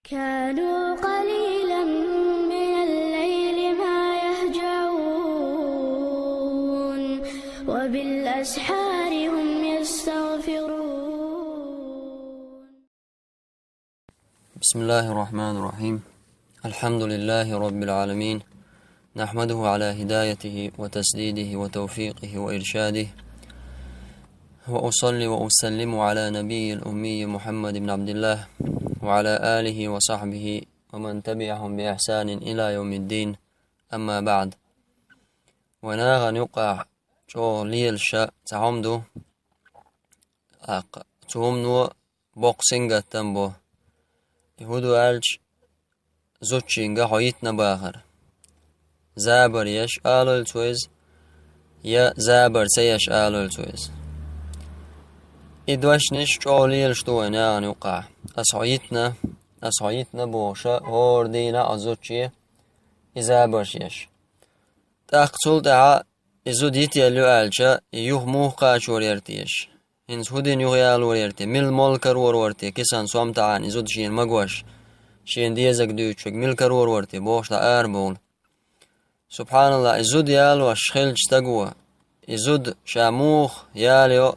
كانوا قليلا من الليل ما يهجعون وبالأسحار هم يستغفرون. بسم الله الرحمن الرحيم. الحمد لله رب العالمين، نحمده على هدايته وتسديده وتوفيقه وإرشاده، وأصلي وأسلم على نبي الأمي محمد بن عبد الله وعلى آله وصحبه ومن تبعهم بإحسان إلى يوم الدين. أما بعد، وناغ نقع ليل شا تعمدو تهمنو بوكسينغ تنبو يهودو ألج زوتشينغ حويتنا باخر زابر يش آلول تويز يا زابر سيش آلول تويز إدوشنش ليل شتو ناغ نقع أصعيتنا بوشا هور دينا أزوتشي إزابرش يش تاقتل دعا إزو ديت يلو ألجا يوه موه قاشور يرتيش إنس هودين يوه يالور يرتي مل مولكر ورورتي كسان سوام تعان إزود شين مقوش شين ديزك دوچك ملكر ورورتي بوش تا أربول. سبحان الله، إزود يالو أشخلج تقوى إزود شاموخ ياليو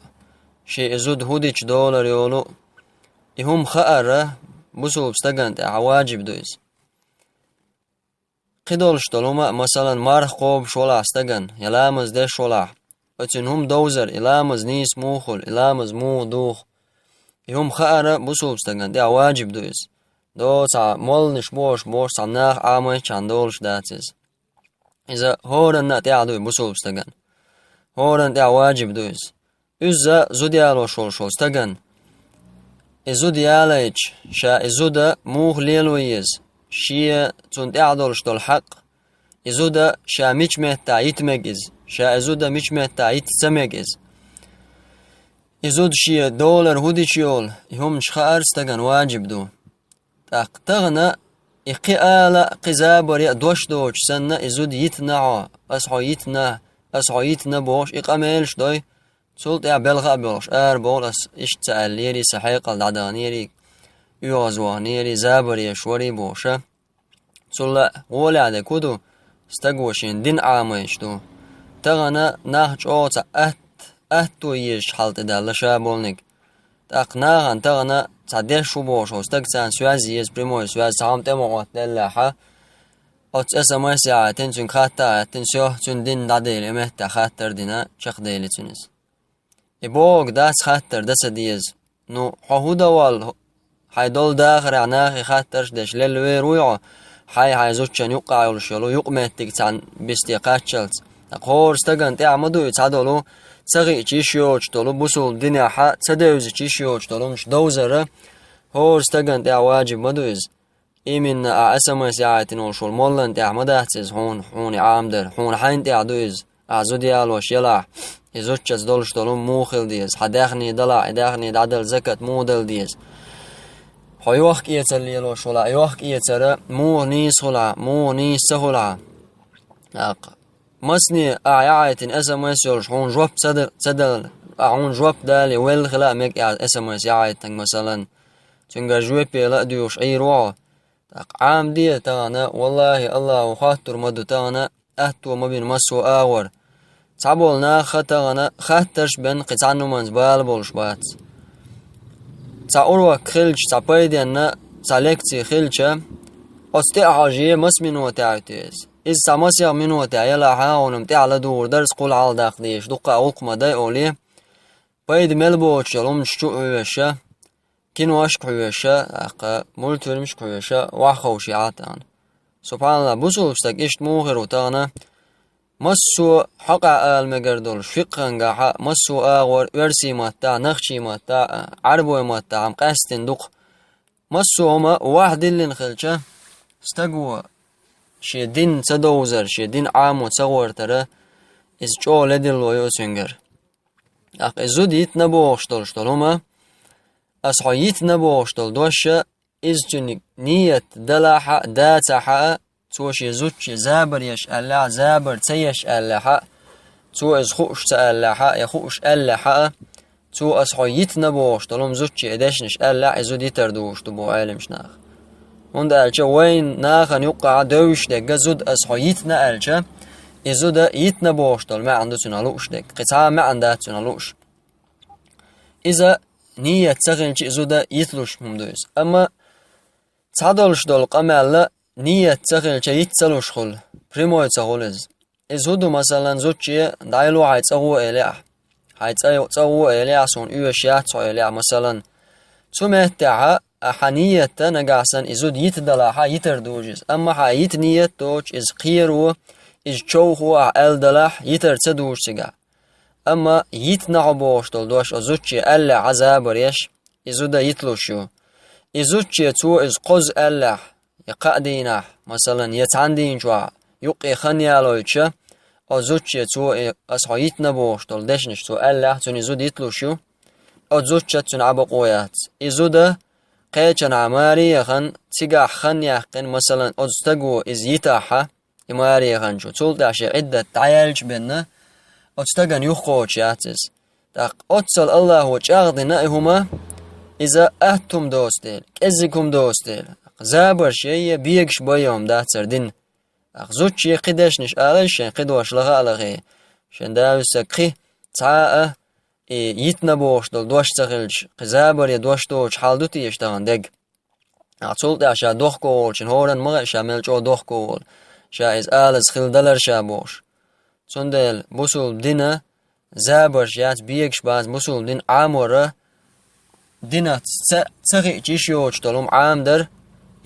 شي إزود هوديش دولار يولو إهم خأره بسوب ستقنت عواجب دويز قدولش دولوما مثلا مارخ قوب شولا استقن يلامز دي شولا اتنهم دوزر إلامز نيس موخل إلامز مو دوخ إهم خأره بسوب ستقنت عواجب دويز دو تا مولنش بوش تا ناخ عامي چان دولش داتيز إذا هورن ناتي دوي بسوب ستقن هورن دي عواجب دويز إذا زوديالو شول ستقن إزود ياليج شا إزود موخ ليلويز شيا تون تعدلش دول حق إزود شا ميش مهتا يتمجز شا إزود ميش مهتا يتسمجز إزود شيا دولار هوديشيول يهم شخار استغن واجب دو تغنى إقيالا قزابر دوش دوش سنة إزود يتنعا أسحو يتنا بوش إقاميلش دوي سولت يا بلغة بولش بولس إش تسأليري سحيق العدانيري يوازوانيري زابري شوري بوشة سولا غولي عدي كودو استقوشين دين عاميشتو تغنى ناهج اوتا أهتو يش حالت دالة شابولنك تقناغن تغنى تعديش شو بوشو استقسان سوازي يز بريموي سواز تعام تموغوات دلاحة أوت اسمي ساعتين تون خاتا تنسيوه تون دين داديلي مهتا خاتر دينا شخ ديلي تونس إبوغ داس خاتر داس ديز نو حهودا وال حيدول داخر عناخي خاترش داش للوي رويعو حي زوتشان يقع يولشلو يقمتك تان بستيقات شلت تقور استغن تعمدو يتعدلو تسغي تشيشيوش دولو بوسول دنيا حا تسدوز تشيشيوش دولو مش دوزر هور استغن تعواجب مدوز إيمن أسمى ساعتين ولشول مولن تعمداتز هون عامدر هون حين تعدوز أعزو ديالوش يلاح إزوتشز دولش دولو موخل ديز حداخني دلع إداخني دعدل زكت مودل ديز حيوخك يتر ليلو شولا يوخك يتر مو نيس هلا مو نيس سهلا مسني أعياتين اسمس يولش هون جواب صدر هون جواب دالي ويل خلا ميك اسمس يعيتن مثلا تنجا جواب يلا ديوش أي روع عام دي تانا والله الله خاطر مدو تانا أهتو مبين مسو آور تعبولنا خاترش بن قطعنو منز بالبولش بات تعوروا خلج تعبايدنا تعليكتي خلجة أستيع حاجية مس منو تعتيز إذ سامسيا منو تعيلا حاونم تعلى دور درس قول على داخليش دقا أولقما داي أولي بايد ملبوش يلوم شتو عويشة كينو أشك عويشة مولت ورمش عويشة وحخوشي عاتان. سبحان الله بوسو بستك إشت موخر وتانا مسو حقا المقردول فقهنغا حق مسو آغور ورسي ماتا نخشي ماتا عربوي ماتا عم قاستن دق مسو هما واحد اللي نخلشه استقوى شي دين تدوزر شي دين عامو تصور ترى إز جو لدل ويوسنجر إزو ديت نبوشتول شتول هما أصحو يت نبوشتول دوشة إز جنك نية دلاحة داتحة توشي زوتشي زابر يش ألا زابر تيش ألا تو از خوش تألا يخوش ألا تو از حيت نبوش طالما زوتشي إداشنش ألا إزو دي تردوش تبو عالمش ناخ هند ألشة وين ناخن يقع دوش دقة زود أصحو يتنا ألشة إزود يتنا بوشتل ما عنده تنالوش دق قطعة ما عنده تنالوش إذا نية تغنش إزود يتلوش ممدوز أما تعدلش دول قمال نية تغنش يتسلوش خل بريمو يتغولز إزودو مثلا زوجي دايلو هيتسغو إليع هيتسغو إليع سون يوشيات سو إليع مثلا تمتع حنية نجاسن إزود يتدلع يتردوجز أما حيت نية دوج إز قيرو إز شوهو ألدلح يترتدوج سجع أما يتنعبوش دلدوش أزوجي ألا عذاب ريش إزود يتلوشو إزوجي تو إز قز ألا يقعدينه مثلا يتعندين جوا يقي خنيالويتش أزوجي تو أصحو يتنبوش دلدشنش تو ألا تون إزود يتلوشو أزوجي تنعبقويات إزود قيتشن عماري يخن تيجا خن يحقن مثلا أزتقو إز يتاحة إماري يخن شو تول داشي عدة تعيالج بينا أزتقن يخوش ياتز داق أتصل الله وجاغدنا إهما إذا أهتم دوستيل كزكم دوستيل زابر شيء بيكش بيوم داتر دين أخزوتشي قداش نش آلشين قدواش لغا لغي شن داو سكخي تعاء يتنبوش دل دوش تغلش قزابر يدوش دوش حالدوتي يشتغن دق أعطول داشا دوخ كول شن هورن مغا شامل جو دوخ كول شا إز آلز خل دلر شابوش سندل بوصول دينا زابر شيات بيكش باز بوصول دين عامورة دينا تغي جيشيوش دلوم عام در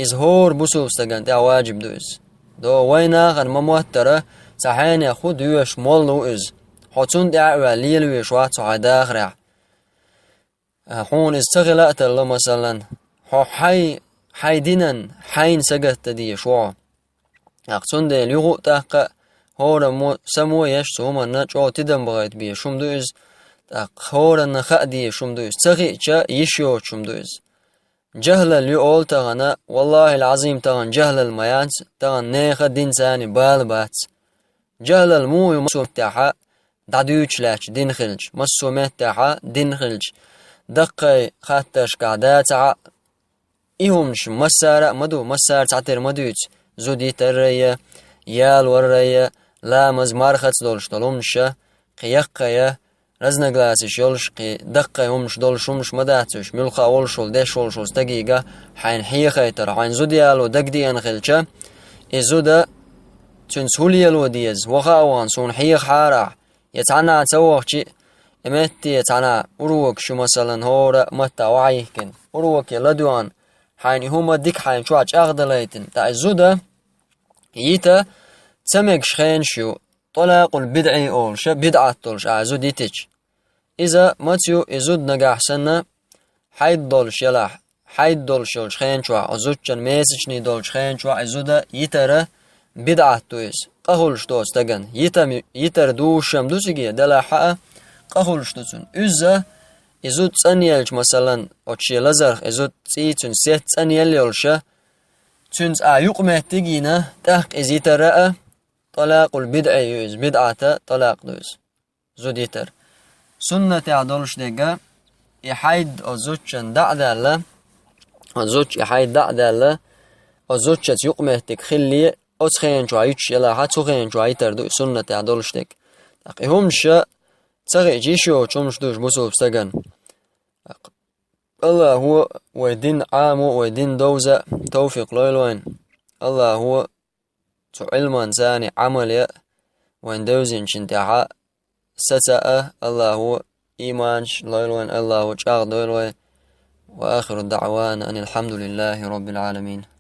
إز هور بوصول استغن دا واجب دوز دو وينا غن مموترة سحين خود يوش مولو إز حتون دعوة ليل ويشوات سعدا غرع حون إز تغلقت الله مثلا حي دينن حين سقت دي شوع أقصون دي ليغو تاق هورا سمو يش سوما نجو تدن بغيت بي شمدوز تاق هورا نخأ دي شمدوز تغي جا يشيو شمدوز جهل اللي أول تغنى والله العظيم تغن جهل الميانس تغن نيخ دين ساني بالبات جهل المو يمسو متاحا دعدوش لاش دين خلج مسو متاحا دين خلج دقي خاتش قعدات إيهمش مسارة مدو مسار تعتر مدوش زودي ترية يال ورية لامز مارخت دولش دولمشة قيقية رزنقلاسش يولش قي دقة يومش دولشومش مداتش ملخا أولشول ديش أولشول دقيقة حين حيخي ترى حين زودي يالو دقدي أنخلشة إزودا تنسولي يالو ديز وخاوان سون حيخ حارع يتعنى تسوخشي إمتي يتعنى أروك شو مثلا هورا متى وعيكن أروك يلدوان حين هما ديك حين شواج أغدليتن تا إزودا يتا تسمك شخين شو طلاق البدعي أولش بدعة طولش أعزود يتج إذا ماتيو إزود نجاح سنة حيد دولش يلاح حيد دولش يولش خين شوا أزودشن ميسجني دولش خين شوا إزودا يتر بدعة تويس قهولش توس تغن يتر دوشم دوسيجي دلا حقا قهولش توسن إذا إزود تسانيلش مثلا أتشي لزرخ إزود تسيتون سيت تسانيل يولش تنز يقمت تجينا تحق إزيتر طلاق البدع يوز بدعة طلاق دوز زوديتر سنة عدلش دقا يحيد أزوجن دعدالة أزوج يحيد دعدالة أزوجت يقمتك خلي أتخين شويتش يلا حتخين شويتر دو سنة عدلش دق همش تغي جيشو تشومش دوش بوسو بستغن الله هو ويدين عامو ويدين دوزة توفيق لوين الله هو علما ثاني عمل وين دوزين شنتعاء ستاء الله هو إيمان لوين الله هو جاغ دولوين وآخر الدعوان أن الحمد لله رب العالمين.